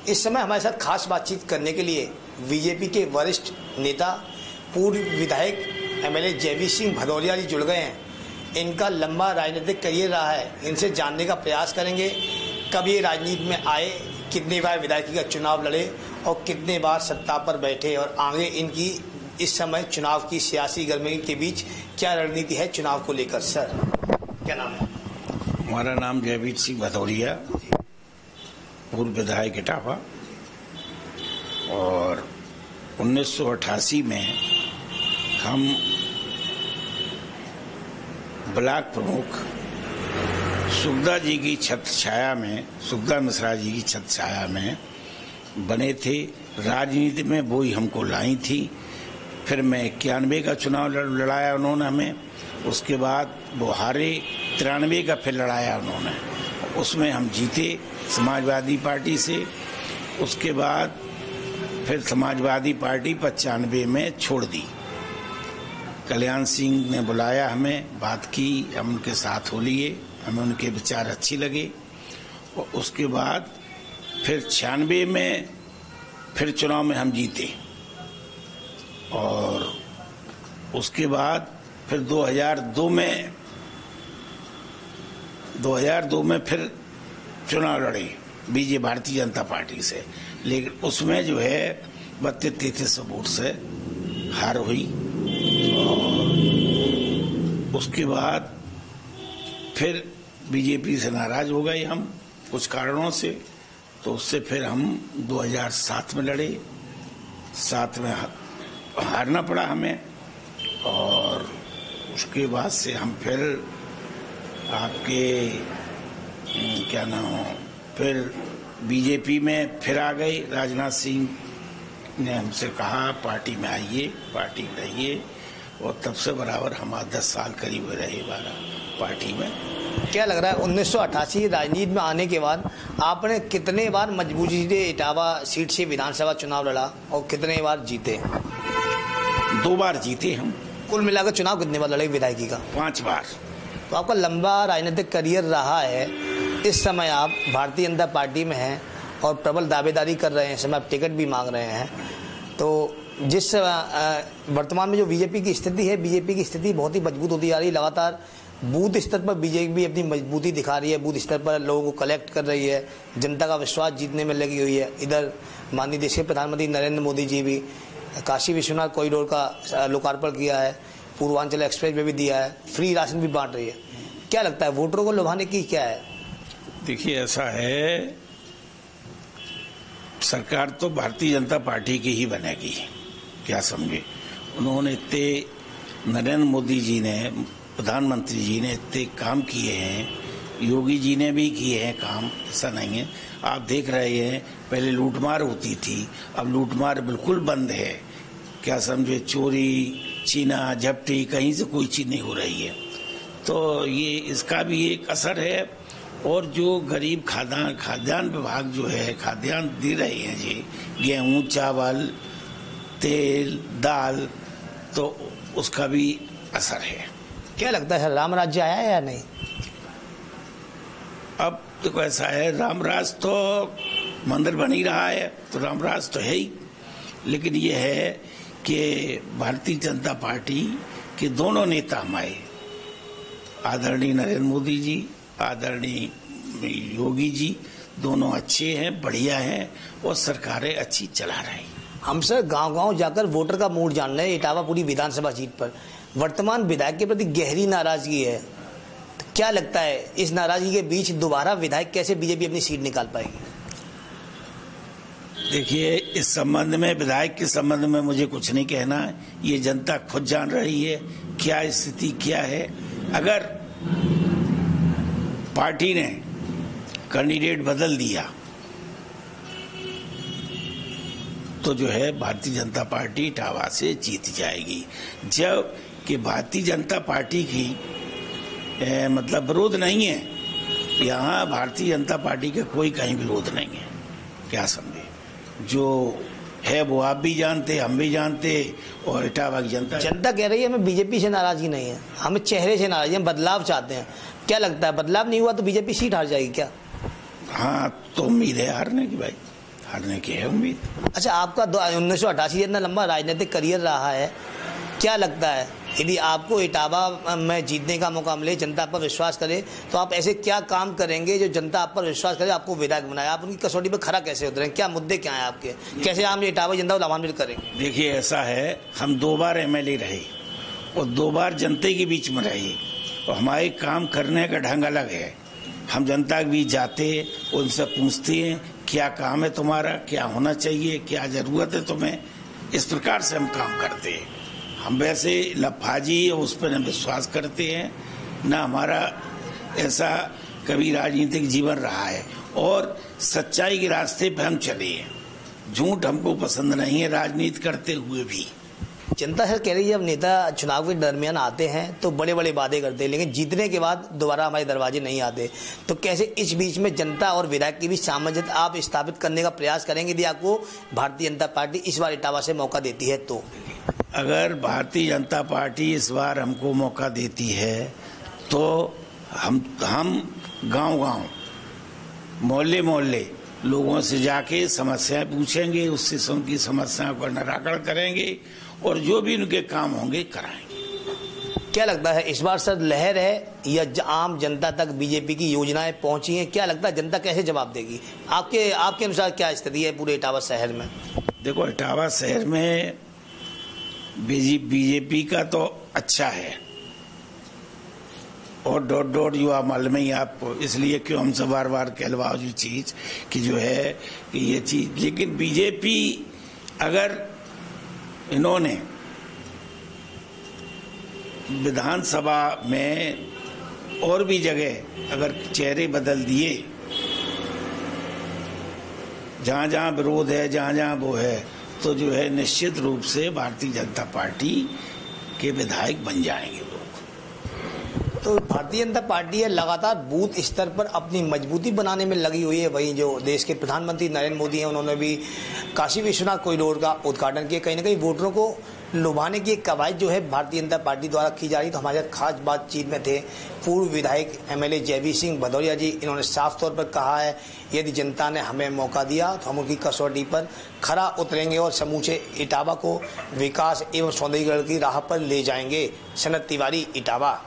इस समय हमारे साथ खास बातचीत करने के लिए बीजेपी के वरिष्ठ नेता पूर्व विधायक एमएलए जयवीर सिंह भदौरिया जी जुड़ गए हैं। इनका लंबा राजनीतिक करियर रहा है, इनसे जानने का प्रयास करेंगे कब ये राजनीति में आए, कितनी बार विधायकी का चुनाव लड़े और कितने बार सत्ता पर बैठे और आगे इनकी इस समय चुनाव की सियासी गर्मी के बीच क्या रणनीति है चुनाव को लेकर। सर क्या नाम है? हमारा नाम जयवीर सिंह भदौरिया, पूर्व विधायक इटावा, और 1988 में हम ब्लॉक प्रमुख सुखदा जी की छत्र छाया में, सुखदा मिश्रा जी की छत्र छाया में बने थे। राजनीति में वो ही हमको लाई थी। फिर मैं 91 का चुनाव लड़ाया उन्होंने हमें, उसके बाद वो हारे, 93 का फिर लड़ाया उन्होंने, उसमें हम जीते समाजवादी पार्टी से। उसके बाद फिर समाजवादी पार्टी 95 में छोड़ दी। कल्याण सिंह ने बुलाया हमें, बात की, हम उनके साथ हो लिए, हमें उनके विचार अच्छे लगे। और उसके बाद फिर 96 में फिर चुनाव में हम जीते और उसके बाद फिर 2002 में फिर चुनाव लड़े बीजेपी भारतीय जनता पार्टी से, लेकिन उसमें जो है 32-33 वोट से हार हुई। और उसके बाद फिर बीजेपी से नाराज हो गए हम कुछ कारणों से, तो उससे फिर हम 2007 में लड़े। 7 में हारना पड़ा हमें और उसके बाद से हम फिर आपके क्या नाम हो, फिर बीजेपी में फिर आ गए। राजनाथ सिंह ने हमसे कहा पार्टी में आइए, पार्टी में रहिए, और तब से बराबर हम 10 साल करीब रहे पार्टी में। क्या लग रहा है 1988 राजनीति में आने के बाद आपने कितने बार मजबूरी से इटावा सीट से विधानसभा चुनाव लड़ा और कितने बार जीते? 2 बार जीते हम। कुल मिलाकर चुनाव कितने बार लड़े विधायकी का? 5 बार। तो आपका लंबा राजनीतिक करियर रहा है। इस समय आप भारतीय जनता पार्टी में हैं और प्रबल दावेदारी कर रहे हैं, इस समय आप टिकट भी मांग रहे हैं। तो जिस वर्तमान में जो बीजेपी की स्थिति है, बीजेपी की स्थिति बहुत ही मजबूत होती जा रही है। लगातार बूथ स्तर पर बीजेपी अपनी मजबूती दिखा रही है, बूथ स्तर पर लोगों को कलेक्ट कर रही है, जनता का विश्वास जीतने में लगी हुई है। इधर माननीय देश के प्रधानमंत्री नरेंद्र मोदी जी भी काशी विश्वनाथ कॉरिडोर का लोकार्पण किया है, पूर्वांचल एक्सप्रेस वे भी दिया है, फ्री राशन भी बांट रही है। क्या लगता है वोटरों को लुभाने की क्या है? देखिए, ऐसा है, सरकार तो भारतीय जनता पार्टी की ही बनेगी, क्या समझे। उन्होंने इतने, नरेंद्र मोदी जी ने, प्रधानमंत्री जी ने इतने काम किए हैं, योगी जी ने भी किए हैं काम, ऐसा नहीं है। आप देख रहे हैं पहले लूटमार होती थी, अब लूटमार बिल्कुल बंद है, क्या समझे। चोरी, छीना झपटी कहीं से कोई चीज नहीं हो रही है। तो ये इसका भी एक असर है। और जो गरीब खाद्यान्न विभाग जो है खाद्यान्न दे रहे हैं जी, गेहूं, चावल, तेल, दाल, तो उसका भी असर है। क्या लगता है राम राज्य आया है या नहीं? अब तो ऐसा है, रामराज तो मंदिर बन ही रहा है, तो रामराज तो है ही, लेकिन ये है कि भारतीय जनता पार्टी के दोनों नेता हमारे, आदरणीय नरेंद्र मोदी जी, आदरणीय योगी जी, दोनों अच्छे हैं, बढ़िया हैं और सरकारें अच्छी चला रही। हम सर गांव-गांव जाकर वोटर का मूड जान रहे हैं। इटावा पूरी विधानसभा सीट पर वर्तमान विधायक के प्रति गहरी नाराजगी है। तो क्या लगता है इस नाराजगी के बीच दोबारा विधायक कैसे बीजेपी अपनी सीट निकाल पाएगी? देखिए, इस संबंध में, विधायक के संबंध में मुझे कुछ नहीं कहना है, ये जनता खुद जान रही है क्या स्थिति क्या है। अगर पार्टी ने कैंडिडेट बदल दिया तो जो है भारतीय जनता पार्टी इटावा से जीत जाएगी। जब कि भारतीय जनता पार्टी की मतलब विरोध नहीं है, यहाँ भारतीय जनता पार्टी का कोई कहीं विरोध नहीं है, क्या समझे। जो है वो आप भी जानते, हम भी जानते, और इटावा की जनता कह रही है हमें बीजेपी से नाराजगी नहीं है, हमें चेहरे से नाराजगी, हम बदलाव चाहते हैं। क्या लगता है बदलाव नहीं हुआ तो बीजेपी सीट हार जाएगी क्या? हाँ, तो उम्मीद है हारने की भाई। हारने की है उम्मीद। अच्छा, आपका 1988 इतना लंबा राजनीतिक करियर रहा है, क्या लगता है यदि आपको इटावा में जीतने का मौका मिले, जनता पर विश्वास करे, तो आप ऐसे क्या काम करेंगे जो जनता आप पर विश्वास करे, आपको विधायक बनाए? आप उनकी कसौटी पर खरा कैसे उतरेंगे? क्या मुद्दे क्या हैं आपके? कैसे आप इटावा जनता को लाभान्वित करेंगे? देखिए, ऐसा है, हम 2 बार MLA रहे और 2 बार जनता के बीच में रहे और हमारे काम करने का ढंग अलग है। हम जनता के बीच जाते, उनसे पूछते हैं क्या काम है तुम्हारा, क्या होना चाहिए, क्या जरूरत है तुम्हें। इस प्रकार से हम काम करते हैं। हम वैसे लफाजी उस पर न विश्वास करते हैं, न हमारा ऐसा कभी राजनीतिक जीवन रहा है और सच्चाई के रास्ते पे हम चले हैं। झूठ हमको पसंद नहीं है राजनीति करते हुए भी। जनता सर कह रही है, जब नेता चुनाव के दरमियान आते हैं तो बड़े बड़े वादे करते हैं, लेकिन जीतने के बाद दोबारा हमारे दरवाजे नहीं आते। तो कैसे इस बीच में जनता और विधायक के बीच सामंजस्य आप स्थापित करने का प्रयास करेंगे यदि आपको भारतीय जनता पार्टी इस बार इटावा से मौका देती है? तो अगर भारतीय जनता पार्टी इस बार हमको मौका देती है तो हम गांव-गांव, मोहल्ले लोगों से जाके समस्याएं पूछेंगे, उससे उनकी समस्याओं का निराकरण करेंगे और जो भी उनके काम होंगे कराएंगे। क्या लगता है इस बार सर लहर है या आम जनता तक बीजेपी की योजनाएं पहुंची हैं? क्या लगता है जनता कैसे जवाब देगी? आपके अनुसार क्या स्थिति है पूरे इटावा शहर में? देखो, इटावा शहर में बीजेपी का तो अच्छा है और डॉट युवा माल में ही आपको, इसलिए क्यों हमसे बार कहलवाओ जो चीज कि जो है कि ये चीज, लेकिन बीजेपी अगर इन्होंने विधानसभा में और भी जगह अगर चेहरे बदल दिए, जहां जहां विरोध है, जहां जहां वो है, तो जो है निश्चित रूप से भारतीय जनता पार्टी के विधायक बन जाएंगे लोग। तो भारतीय जनता पार्टी है लगातार बूथ स्तर पर अपनी मजबूती बनाने में लगी हुई है। वहीं जो देश के प्रधानमंत्री नरेंद्र मोदी हैं, उन्होंने भी काशी विश्वनाथ कॉरिडोर का उद्घाटन किया। कहीं ना कहीं वोटरों को लुभाने की एक कवायद जो है भारतीय जनता पार्टी द्वारा की जा रही। तो हमारे साथ खास बातचीत में थे पूर्व विधायक MLA जयवीर सिंह भदौरिया जी। इन्होंने साफ तौर पर कहा है यदि जनता ने हमें मौका दिया तो हम उनकी कसौटी पर खरा उतरेंगे और समूचे इटावा को विकास एवं सौंदर्यीकरण की राह पर ले जाएंगे। सनत तिवारी, इटावा।